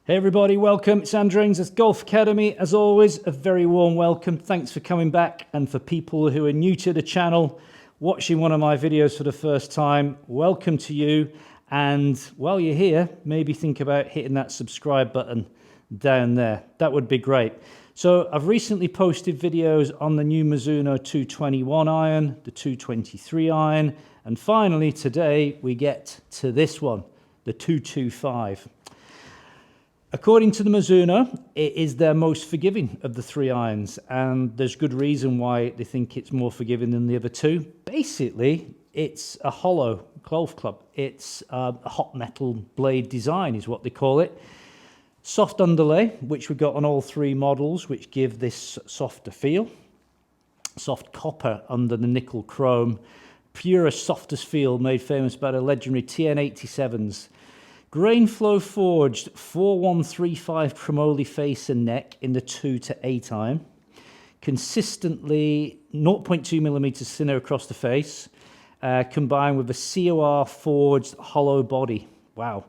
Hey everybody, welcome. It's Andrew Ainsworth Golf Academy. As always, a very warm welcome. Thanks for coming back. And for people who are new to the channel, watching one of my videos for the first time, welcome to you. And while you're here, maybe think about hitting that subscribe button down there. That would be great. So I've recently posted videos on the new Mizuno 221 iron, the 223 iron, and finally today we get to this one, the 225. According to the Mizuno, it is their most forgiving of the three irons, and there's good reason why they think it's more forgiving than the other two. Basically, it's a hollow golf club. It's a hot metal blade design is what they call it. Soft underlay, which we've got on all three models, which give this softer feel. Soft copper under the nickel chrome. Purest, softest feel made famous by the legendary TN87s. Grain flow forged 4135 chromoly face and neck in the 2 to 8 iron. Consistently 0.2 millimeters thinner across the face, combined with a COR forged hollow body. Wow.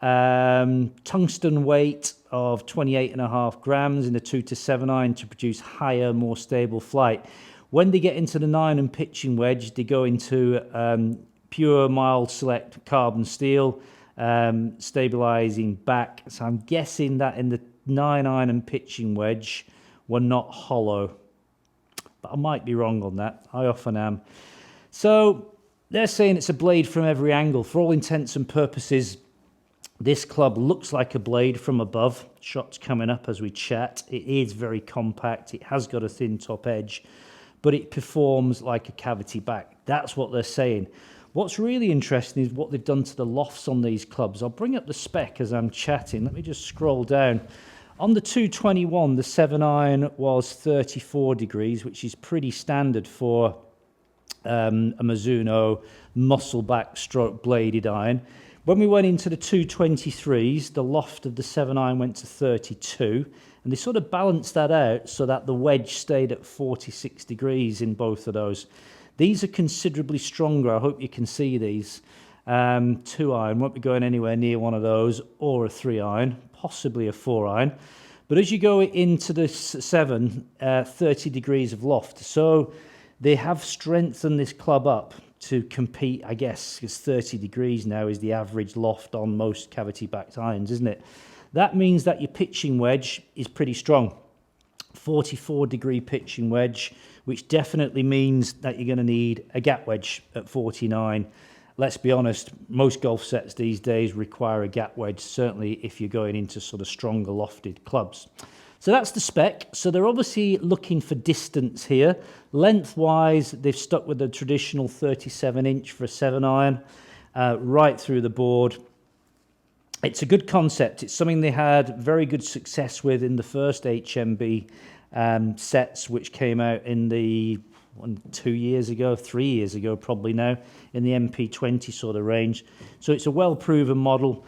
Tungsten weight of 28.5 grams in the 2 to 7 iron to produce higher, more stable flight. When they get into the 9 and pitching wedge, they go into pure mild select carbon steel. Stabilizing back, so I'm guessing that in the 9 iron and pitching wedge we're not hollow, but I might be wrong on that. I often am. So they're saying it's a blade from every angle. For all intents and purposes, this club looks like a blade from above. Shots coming up as we chat. It is very compact. It has got a thin top edge, but it performs like a cavity back. That's what they're saying. What's really interesting is what they've done to the lofts on these clubs. I'll bring up the spec as I'm chatting. Let me just scroll down. On the 221, the 7 iron was 34 degrees, which is pretty standard for a Mizuno muscle back stroke bladed iron. When we went into the 223s, the loft of the 7 iron went to 32, and they sort of balanced that out so that the wedge stayed at 46 degrees in both of those. These are considerably stronger. I hope you can see these. 2 iron, won't be going anywhere near one of those, or a 3 iron, possibly a 4 iron. But as you go into the 7, 30 degrees of loft. So they have strengthened this club up to compete, I guess, because 30 degrees now is the average loft on most cavity-backed irons, isn't it? That means that your pitching wedge is pretty strong. 44-degree pitching wedge, which definitely means that you're going to need a gap wedge at 49. Let's be honest, most golf sets these days require a gap wedge, certainly if you're going into sort of stronger lofted clubs. So that's the spec. So they're obviously looking for distance here. Lengthwise, they've stuck with the traditional 37-inch for a 7 iron, right through the board. It's a good concept. It's something they had very good success with in the first HMB sets, which came out in the 2 years ago, 3 years ago probably now, in the MP20 sort of range. So it's a well-proven model.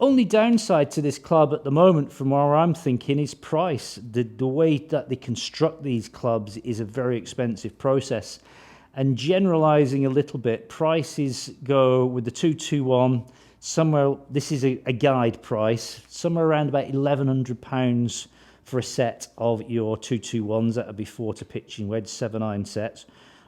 Only downside to this club at the moment, from where I'm thinking, is price. The way that they construct these clubs is a very expensive process. And generalizing a little bit, prices go with the 221, somewhere, this is a guide price, somewhere around about £1,100 for a set of your 221s. That would be 4 to pitching wedge 7 iron sets.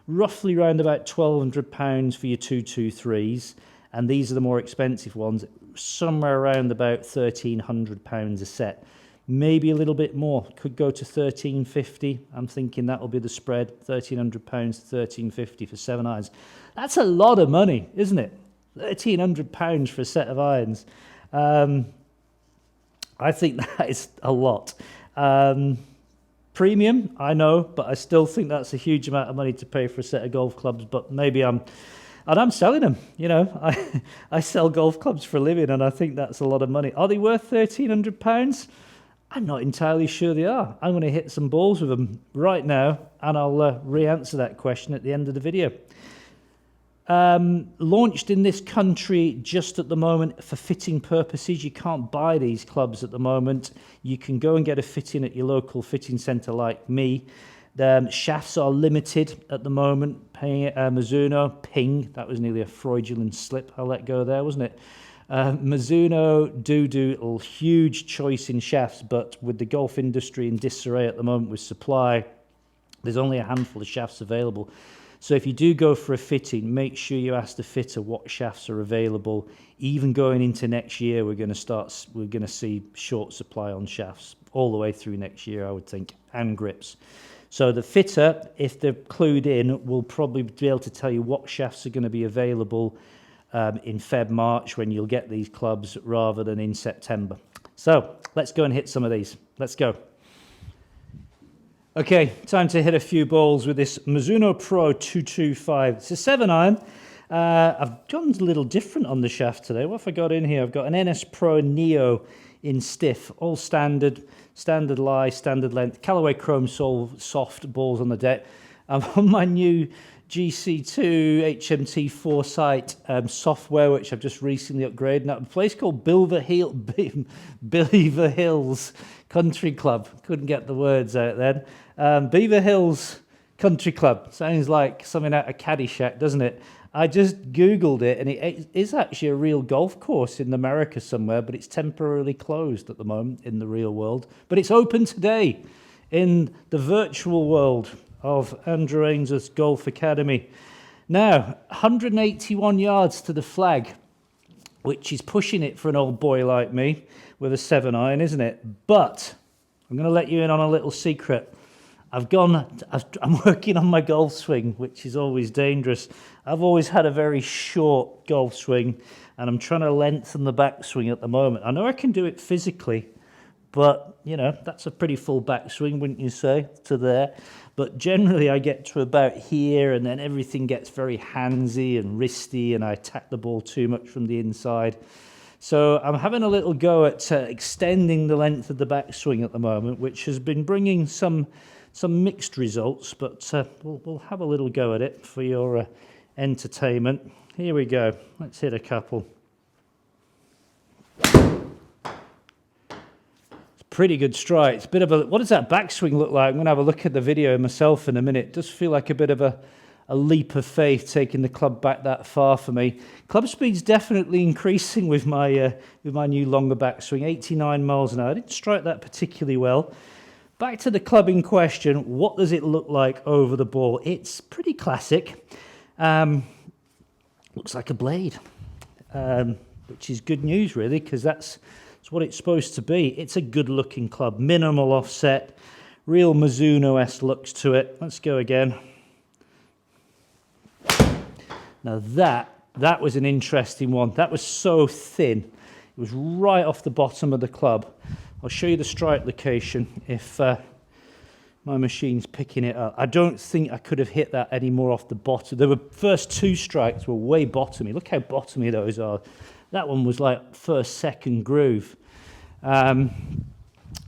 Roughly around about £1,200 for your 223s, and these are the more expensive ones, somewhere around about £1,300 a set. Maybe a little bit more, could go to £1,350. I'm thinking that'll be the spread, £1,300 to £1,350 for 7 irons. That's a lot of money, isn't it? £1,300 for a set of irons. I think that is a lot. Premium, I know, but I still think that's a huge amount of money to pay for a set of golf clubs. But maybe I'm selling them. You know, I sell golf clubs for a living, and I think that's a lot of money. Are they worth £1,300? I'm not entirely sure they are. I'm going to hit some balls with them right now, and I'll re-answer that question at the end of the video. Launched in this country just at the moment for fitting purposes. You can't buy these clubs at the moment. You can go and get a fitting at your local fitting centre like me. The shafts are limited at the moment. Mizuno, Ping, that was nearly a Freudian slip I let go there, wasn't it? Mizuno do a huge choice in shafts, but with the golf industry in disarray at the moment with supply, there's only a handful of shafts available. So if you do go for a fitting, make sure you ask the fitter what shafts are available. Even going into next year, we're going to see short supply on shafts all the way through next year, I would think, and grips. So the fitter, if they're clued in, will probably be able to tell you what shafts are going to be available in Feb, March, when you'll get these clubs, rather than in September. So let's go and hit some of these. Let's go. Okay, time to hit a few balls with this Mizuno Pro 225. It's a 7-iron. I've gone a little different on the shaft today. What have I got in here? I've got an NS Pro Neo in stiff, all standard lie, standard length, Callaway Chrome Sole, soft balls on the deck. I'm on my new GC2 HMT Foresight software, which I've just recently upgraded at a place called Beaver Hills Country Club. Couldn't get the words out then. Beaver Hills Country Club. Sounds like something out of Caddyshack, doesn't it? I just Googled it, and it is actually a real golf course in America somewhere, but it's temporarily closed at the moment in the real world. But it's open today in the virtual world of Andrew Ainsworth's Golf Academy. Now, 181 yards to the flag, which is pushing it for an old boy like me with a 7-iron, isn't it? But I'm going to let you in on a little secret. I'm working on my golf swing, which is always dangerous. I've always had a very short golf swing, and I'm trying to lengthen the backswing at the moment. I know I can do it physically, but, you know, that's a pretty full backswing, wouldn't you say, to there. But generally I get to about here, and then everything gets very handsy and wristy, and I attack the ball too much from the inside. So I'm having a little go at extending the length of the backswing at the moment, which has been bringing some mixed results, but we'll have a little go at it for your entertainment. Here we go. Let's hit a couple. Pretty good strike. It's a bit of a, what does that backswing look like? I'm going to have a look at the video myself in a minute. It does feel like a bit of a leap of faith taking the club back that far for me. Club speed's definitely increasing with my new longer backswing, 89 miles an hour. I didn't strike that particularly well. Back to the club in question. What does it look like over the ball? It's pretty classic. Looks like a blade, which is good news really, because that's what it's supposed to be. It's a good looking club, minimal offset, real Mizuno-esque looks to it. Let's go again. Now that was an interesting one. That was so thin. It was right off the bottom of the club. I'll show you the strike location if my machine's picking it up. I don't think I could have hit that any more off the bottom. The first two strikes were way bottomy. Look how bottomy those are. That one was like first, second groove. And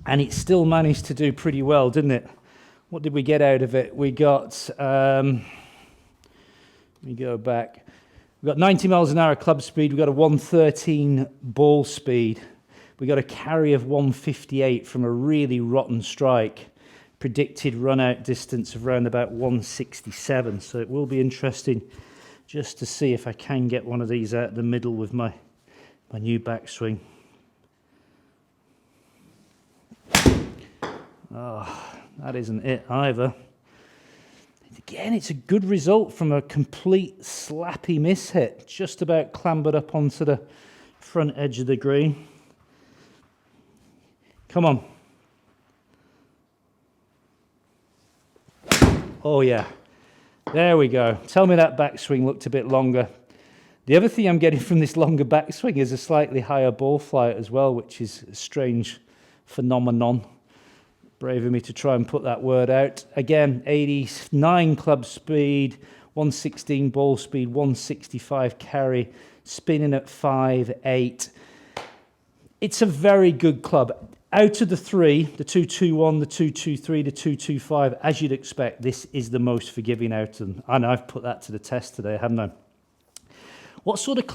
it still managed to do pretty well, didn't it? What did we get out of it? We got, let me go back. We got 90 miles an hour club speed. We got a 113 ball speed. We got a carry of 158 from a really rotten strike. Predicted run out distance of around about 167. So it will be interesting just to see if I can get one of these out the middle with my new backswing. Oh, that isn't it either. Again, it's a good result from a complete slappy miss hit. Just about clambered up onto the front edge of the green. Come on. Oh yeah, there we go. Tell me that backswing looked a bit longer. The other thing I'm getting from this longer backswing is a slightly higher ball flight as well, which is a strange phenomenon. Brave of me to try and put that word out. Again, 89 club speed, 116 ball speed, 165 carry, spinning at 5.8. It's a very good club. Out of the three, the 221, the 223, the 225, as you'd expect, this is the most forgiving out of them. And I've put that to the test today, haven't I? What sort of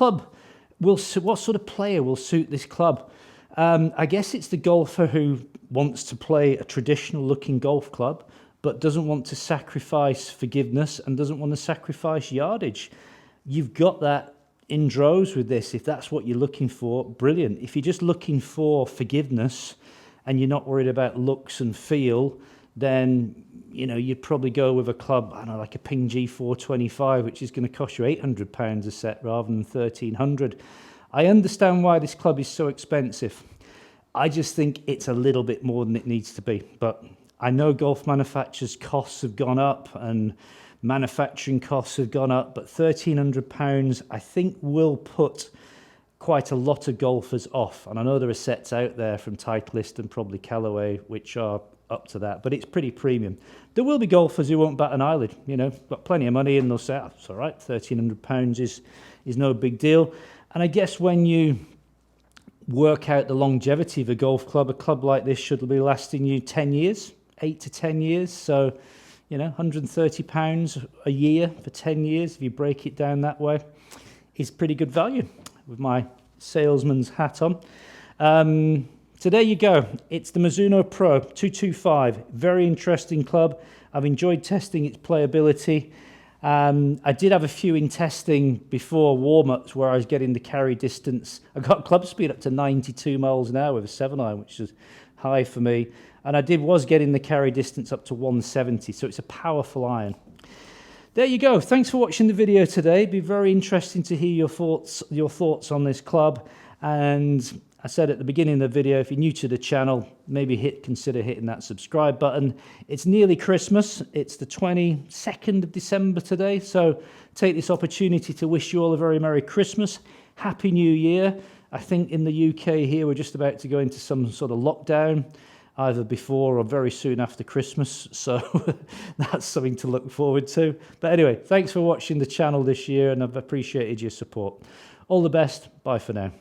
player will suit this club? I guess it's the golfer who wants to play a traditional looking golf club, but doesn't want to sacrifice forgiveness and doesn't want to sacrifice yardage. You've got that in droves with this. If that's what you're looking for, brilliant. If you're just looking for forgiveness and you're not worried about looks and feel, then you'd probably go with a club, I don't know, like a Ping G425, which is going to cost you £800 a set rather than £1,300. I understand why this club is so expensive. I just think it's a little bit more than it needs to be. But I know golf manufacturers' costs have gone up and manufacturing costs have gone up, but £1,300 I think will put quite a lot of golfers off. And I know there are sets out there from Titleist and probably Callaway which are up to that, but it's pretty premium. There will be golfers who won't bat an eyelid, got plenty of money and they'll say, oh, it's all right, £1,300 is no big deal. And I guess when you work out the longevity of a golf club, a club like this should be lasting you 10 years, 8 to 10 years. So £130 a year for 10 years, if you break it down that way, is pretty good value with my salesman's hat on. So there you go. It's the Mizuno Pro 225. Very interesting club. I've enjoyed testing its playability. I did have a few in testing before warm-ups where I was getting the carry distance. I got club speed up to 92 miles an hour with a 7-iron, which is high for me. And I was getting the carry distance up to 170, so it's a powerful iron. There you go. Thanks for watching the video today. It'd be very interesting to hear your thoughts on this club. And I said at the beginning of the video, if you're new to the channel, maybe consider hitting that subscribe button. It's nearly Christmas. It's the 22nd of December today. So take this opportunity to wish you all a very Merry Christmas. Happy New Year. I think in the UK here, we're just about to go into some sort of lockdown, either before or very soon after Christmas. So that's something to look forward to. But anyway, thanks for watching the channel this year, and I've appreciated your support. All the best. Bye for now.